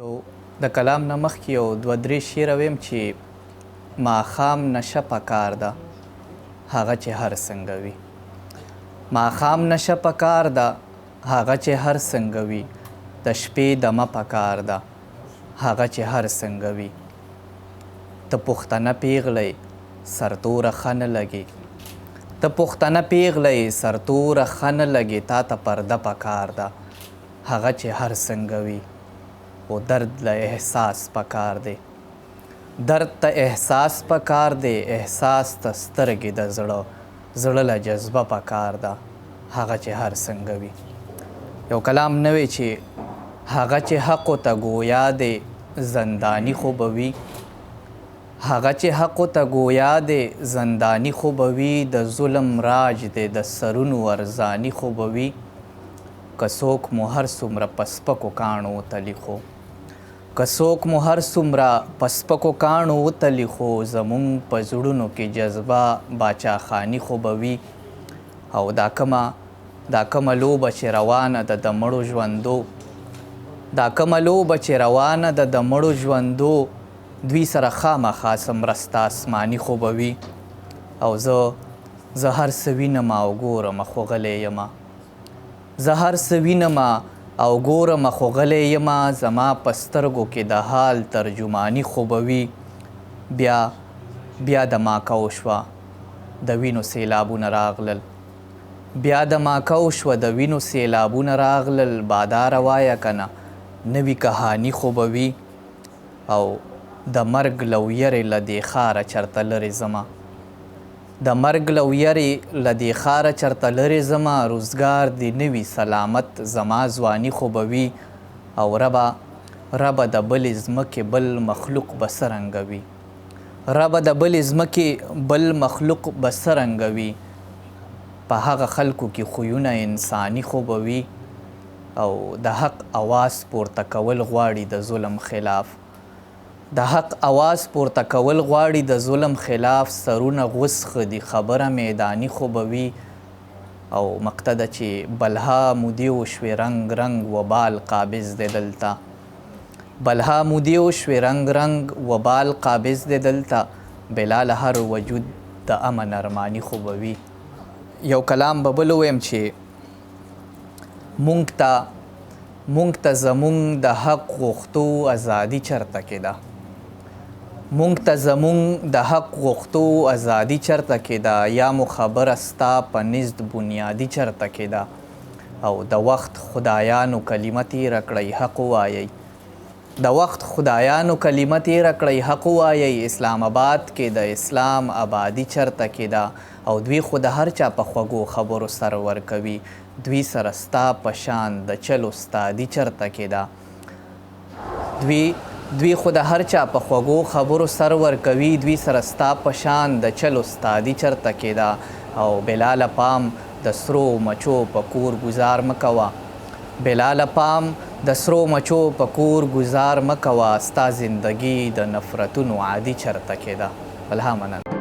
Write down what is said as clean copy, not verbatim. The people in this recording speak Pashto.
یو د کلام نه مخکې یو دوه درې شعره ویم چې ماښام نشه پکار ده هغه چې هر څنګه وي. ماښام نشه پکار ده هغه چې هر څنګه وي. د شپې دمه پکار ده هغه چې هر څنګه وي. ته پښتنه پیغلی سرتوره ښه نه لګي. ته پښتنه پیغلی سرتوره ښه نه لګي. تا ته پرده پکار ده هغه چې هر څنګه وي. و درد له احساس پکار دی. درد ته احساس پکار دی. احساس ته سترګې د زړه. زړه له جذبه پکار ده هغه چې هر څنګه وي. یو کلام نوی چې هغه چې حقو ته ګویا دی زندانی خو به وي. هغه چې حقو ته ګویا دی زندانی خو به وي. د ظلم راج دی د سرونو ارزانی خو به وي. که څوک مو هر څومره په سپکو کاڼو وتلي خو که څوک مو هر څومره په سپکو کاڼو وتلي خو زمونږ په زړونو کې جذبه باچاخاني خو به وي. او دا کومه لوبه چې روانه ده د مړو ژوندو دا کومه لوبه چې روانه ده د مړو ژوندو دوی سره خامخا څه مرسته آسماني خو به وي. او زه هر څه وینم او ګورم خو غلی یمه. زه هر څه وینم او ګورم خو غلی یمه. زما په سترګو کې د حال ترجماني خو به وي. بیا د ماکو شوه د وینو سیلابونه راغلل. بیا د ماکو شوه د وینو سیلابونه راغلل. باداره وایه که نه نوي کهاني خو به وي. او د مرګ له ویرې له دې ښاره چرته لرې ځمه. د مرګ له ویرې له دې ښاره چرته لرې ځمه. روزګار دې نه وي سلامت زما ځواني خو به وي. او ربه د بلې ځمکې بل مخلوق به څرنګه وي. ربه د بلې ځمکې بل مخلوق به څرنګه وي. په هغه خلکو کې خویونه انساني خو به وي. او د حق اواز پورته کول غواړي د ظلم خلاف. د حق اواز پورته کول غواړي د ظلم خلاف. سرونه غوسخ دي خبره میداني خو به وي. او مقطع ده چې بلها مودې وشوې رنګ رنګ وبال قابض دی دلته. بلها مودې وشوې رنګ رنګ وبال قابض دی دلته. بلال هر وجود د امن ارماني خو به وي. یو کلام به بل ویم چې مونږ ته زمونږ د حق غوښتو ازادي چرته کې ده. مونږ ته زمونږ د حق غوښتو ازادي چرته کې ده. یا مو خبره ستا په نزد بنیادي چرته کې ده. او د وخت خدایانو کلمه تېره کړئ حق ووایئ. د وخت خدایانو کلمه تېره کړئ حق ووایئ. اسلام آباد کې د اسلام آبادي چرته کې ده. او دوی خو د هر چا په خوږو خبرو سر ورکوي. دوی سره ستا په شان د چل استادي چرته کې ده. دوی خو د هر چا په خوږو خبرو سر ورکوي. دوی سره ستا په شان د چل استادي چرته کې ده. او بلاله پام د سرو مچو په کور گزار مه کوه. بلاله پام د سرو مچو په کور گزار مه کوه. ستا زندګي د نفرتونو عادي چرته کې ده. بلها مننه.